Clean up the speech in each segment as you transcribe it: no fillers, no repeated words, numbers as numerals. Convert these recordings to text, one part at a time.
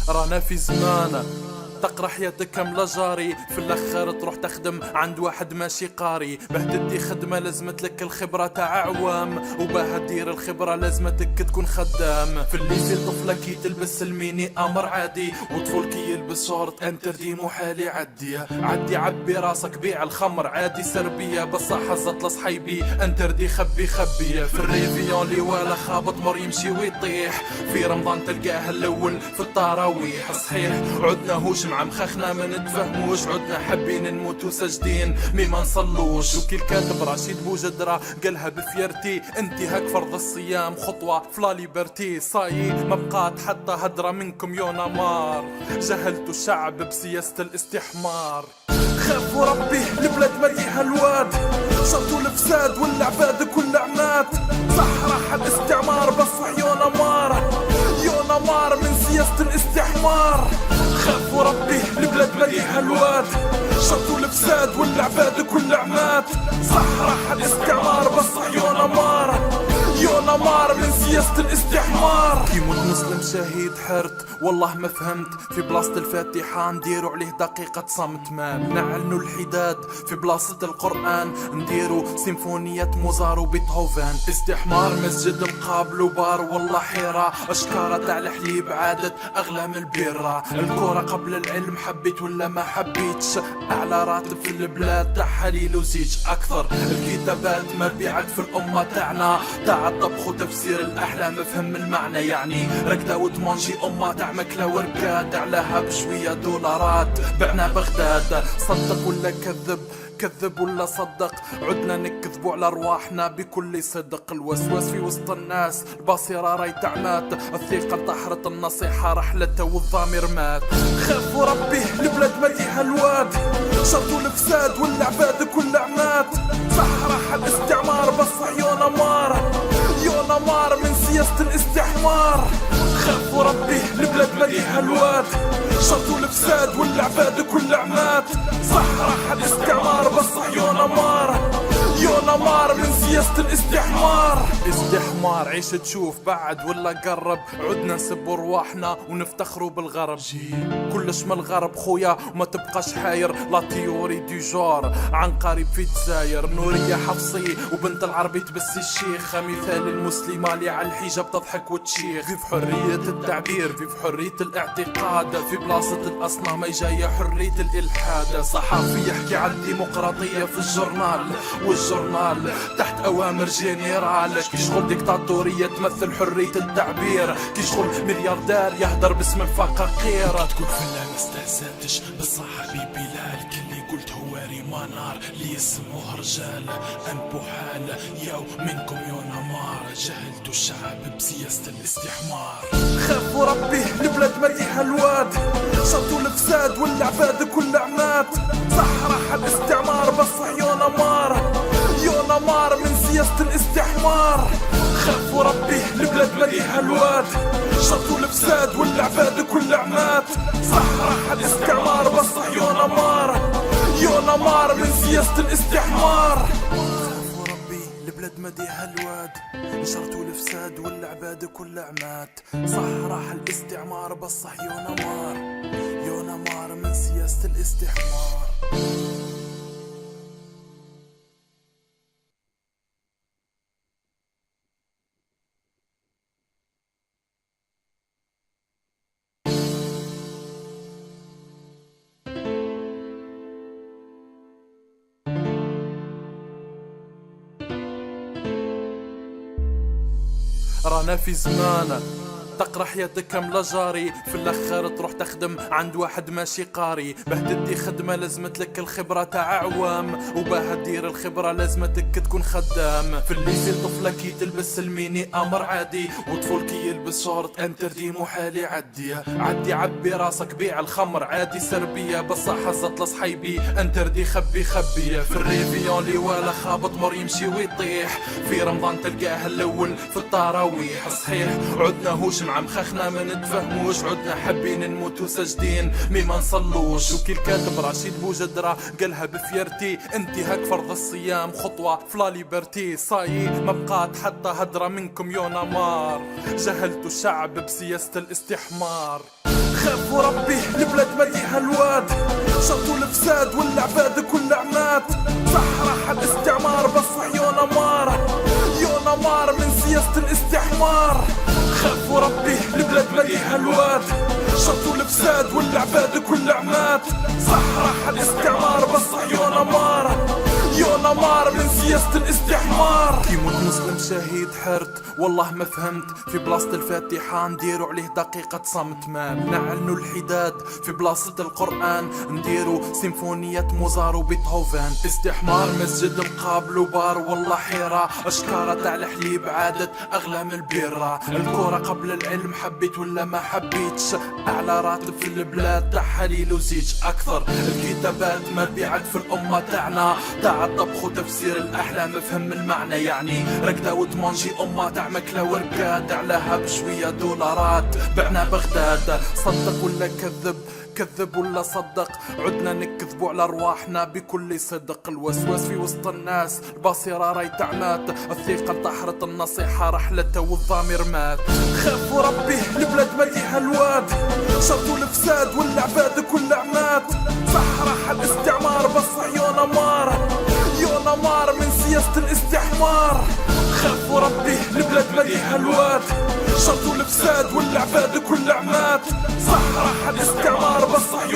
رانا في زمانه تقرا حياتك كاملة جاري، في الاخر تروح تخدم عند واحد ماشي قاري. باه تدي خدمة لازمت لك الخبرة تاع عوام، وباه دير الخبرة لازمتك تكون خدام. في الليسي طفلة كي تلبس الميني امر عادي، وطفل كي يلبس شورت انتردي محال يعدي. عدي عبي راسك بيع الخمر عادي سربية، بصح حزت لصحيبي انتردي خبي خبية. في الريفيون لي ولا خابط مر يمشي ويطيح، في رمضان تلقاه الاول في التراويح. صحيح عدنا هوش مع مخخنا ما نتفهموش، عدنا حابين نموتو ساجدين مي ما نصلوش. وكي الكاتب رشيد بوجدرة قالها بفيرتي، انتهاك فرض الصيام خطوة فلا ليبرتي. صاي ما بقات حتى هدرة منكم يونا مار، جهلتوا الشعب بسياسة الاستحمار. خافوا ربي البلاد مليها الواد، شرطوا الفساد والعباد كل عمات. صح راح الاستعمار بس يونا مار، يونا مار من سياسة الاستحمار. خافوا ربي البلاد مليها الواد، شرطوا الفساد والعباد كل عمات. صح راح الاستعمار بس يونا مار، يونا مار من سياسة الاستحمار. كي موت مسلم شهيد حرت والله ما فهمت، في بلاصة الفاتحة نديرو عليه دقيقة صمت. ما نعلنوا الحداد في بلاصة القرآن، نديرو سيمفونية موزار وبيتهوفن. استحمار مسجد القابل وبار والله حيرة، أشكارة تاع الحليب عادت أغلى من البيرة. الكورة قبل العلم حبيت ولا ما حبيتش، أعلى راتب في البلاد تاع حليل وزيج أكثر. الكتابات مبيعات في الأمة تاعنا، تاع الطبخ وتفسير الأحلام فهم المعنى. يعني ركدة وتمانجي أمة تاع مكلة وركاد، عليها بشوية دولارات بعنا بغداد. صدق ولا كذب، كذب ولا صدق، عدنا نكذبوا على رواحنا بكل صدق. الوسواس في وسط الناس، البصيرة راي تعمات، الثقة طحرت النصيحة رحلته والضمير مات. خافوا ربي البلاد مليها الواد، شرطوا الفساد والعباد كل عمات. صح راح الاستعمار بس يونا مار، يونا مار من سياسة الاستحمار. خافوا ربي البلاد مليها الواد، شرطوا الفساد والعباد كل عمات. صح راح الاستعمار بس يونا مار، يونا مار من سياسة الاستحمار. استحمار عيش تشوف بعد ولا قرب، عدنا نسبوا رواحنا ونفتخروا بالغرب. كلش من الغرب خويا وما تبقاش حاير، لا تيوري دي جور عن قريب في الجزائر. نورية حفصي وبنت العربي تبسي الشيخ، مثال المسلمة اللي على الحجاب تضحك وتشيخ. في حرية التعبير، في حرية الاعتقاد، في بلاصة الأصنام جاية حرية الإلحاد. صحافي يحكي عن الديمقراطية في الجورنال، والجورنال تحت أوامر جنرال. كي شغل ديكتاتورية تمثل حرية التعبير، كي شغل ملياردير يهدر باسم الفقاقير. تقول فلا ما استهزأتش بالصحابي بلال، كل اللي قلت هو ريمانار اللي اسمه رجال انبو حال. ياو منكم يونا مار، جهلتوا الشعب بسياسة الاستحمار. خافوا ربي البلاد مليها الواد، شرطوا الفساد والعباد كل عمات. صح راح الاستعمار بس يونا مار، يونا مار من سياسة الاستحمار. خافوا ربي البلاد مليها الواد، شرطوا الفساد والعباد كل عمات. صح راح الاستعمار بس يونا مار، يونا مار من سياسة الاستحمار. خافوا ربي البلاد مليها الواد، شرطوا الفساد والعباد كل عمات. صح راح الاستعمار بس يونا مار، يونا مار من سياسة الاستحمار. رانا في زمانه تقرا حياتك كاملة جاري، في الاخر تروح تخدم عند واحد ماشي قاري. باه تدي خدمة لازمت لك الخبرة تاع عوام، وباه دير الخبرة لازمتك تكون خدام. في الليسي الطفلة كي تلبس الميني امر عادي، وطفل كي يلبس شورت انتردي محال يعدي. عدي عبي راسك بيع الخمر عادي سربية، بصح حزت لصحيبي انتردي خبي خبية. في الريفيون لي ولا خابط مر يمشي ويطيح، في رمضان تلقاه الاول في التراويح. صحيح عدنا هوش مع مخخنا ما نتفهموش، عدنا حابين نموتو ساجدين مي ما نصلوش. وكي الكاتب رشيد بوجدرة قالها بفيرتي، انتهاك فرض الصيام خطوة فلا ليبرتي. صاي ما بقات حتى هدرة منكم يونا مار، جهلتوا الشعب بسياسة الاستحمار. خافوا ربي البلاد مليها الواد، شرطوا الفساد والعباد كل عمات. صح راح الاستعمار بس يونا مار من سياسة الاستحمار. خافوا ربي البلاد مليها الواد، شرطوا الفساد والعباد كل عمات. صح راح الاستعمار بس يونا مار من سياسة الاستحمار. كيموت مسلم شهيد حرت والله ما فهمت، في بلاصة الفاتحة نديروا عليه دقيقة صمت. ما نعلنوا الحداد في بلاصة القرآن، نديروا سيمفونية موزار وبيتهوفن. استحمار مسجد مقابل وبار والله حيرة، أشكارة تاع الحليب عادت أغلى من البيرة. الكورة قبل العلم حبيت ولا ما حبيتش، أعلى راتب في البلاد تاع حليل وزيج. أكثر الكتابات مبيعات في الأمة تاعنا، تاع الطبخ وتفسير الأحلام فهم المعنى. يعني ركدة وتمانجي أمة تاع مكلة ورقاد، عليها بشوية دولارات بعنا بغداد. صدق ولا كذب ولا صدق، عدنا نكذبوا على ارواحنا بكل صدق. الوسواس في وسط الناس، البصيرة راي تعمات، الثقة طحرت، النصيحة رحلته والضمير مات. خافوا ربي البلاد مليها الواد، شرطوا الفساد والعباد كل عمات. صح راح الاستعمار بس يونا مار من سياسة الاستحمار. خافوا ربي البلاد مليها الواد، شرطوا الفساد والعباد كل عمات. صح راح الاستعمار بس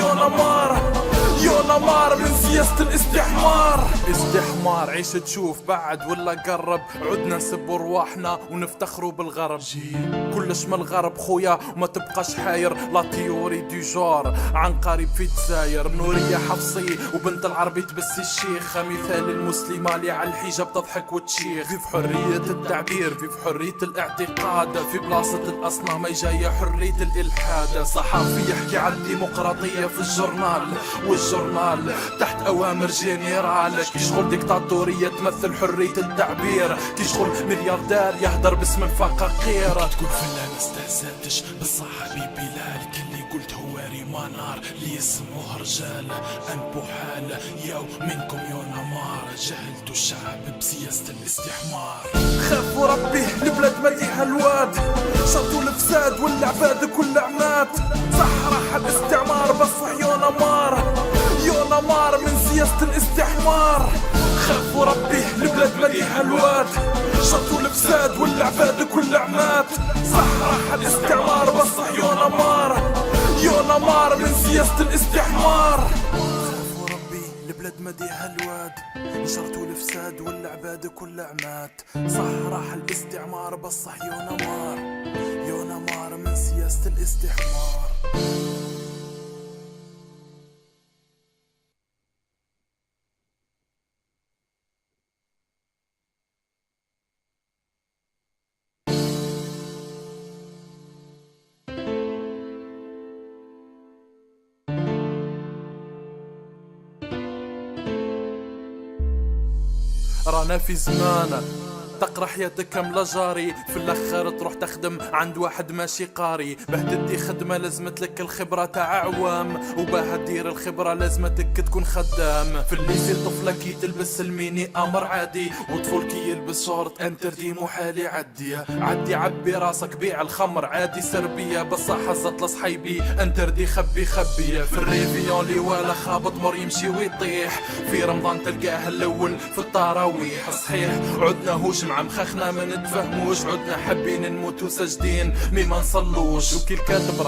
يونا مار من سياسة الاستحمار. استحمار عيش تشوف بعد ولا قرب، عدنا نسبوا رواحنا ونفتخروا بالغرب. كلش من الغرب خويا وما تبقاش حاير، لا تيوري دي جور عن قريب في الجزائر. نورية حفصي وبنت العربي تبسي الشيخة، مثال المسلمة اللي على الحجاب تضحك وتشيخ. في حرية التعبير، في حرية الاعتقاد، في بلاصة الأصنام جاية حرية الإلحاد. صحافي يحكي عن الديمقراطية في الجورنال، والجورنال تحت أوامر جنرال. كي شغل ديكتاتورية تمثل حرية التعبير، كي شغل ملياردير يهدر باسم الفقاقير. تقول فلان استهزأتش بصح حبيبي لا، الكل قلت هو ريمانار اللي اسمه رجال انبو حال. ياو منكم يونا مار، جهلتوا الشعب بسياسة الاستحمار. خافوا ربي البلاد مليها الواد، شرطوا الفساد والعباد كل عمات. صح راح الاستعمار بس يونا مار من سياسة الاستحمار. خافوا ربي البلاد مليها الواد، شرطوا الفساد والعباد كل عمات. صح راح الاستعمار بس يونا مار من سياسة الاستحمار. خافوا ربي البلاد مليها الواد، شرطوا الفساد والعباد كل عمات. صح راح الاستعمار بس يونا مار من سياسة الاستحمار. رانا في زمان تقرا حياتك كاملة جاري، في الاخر تروح تخدم عند واحد ماشي قاري. باه تدي خدمة لازمت لك الخبرة تاع عوام، وباه دير الخبرة لازمتك تكون خدام. في الليسي طفلة كي تلبس الميني امر عادي، وطفل كي يلبس شورت انتردي محال يعدي. عدي عبي راسك بيع الخمر عادي سربية، بصح حزت لصحيبي انتردي خبي. في الريفيون لي ولا خابط مر يمشي ويطيح، في رمضان تلقاه الاول في التراويح. صحيح عدنا هوش مع مخخنا ما نتفهموش، عدنا حابين نموتو ساجدين مي ما نصلوش. وكي الكاتب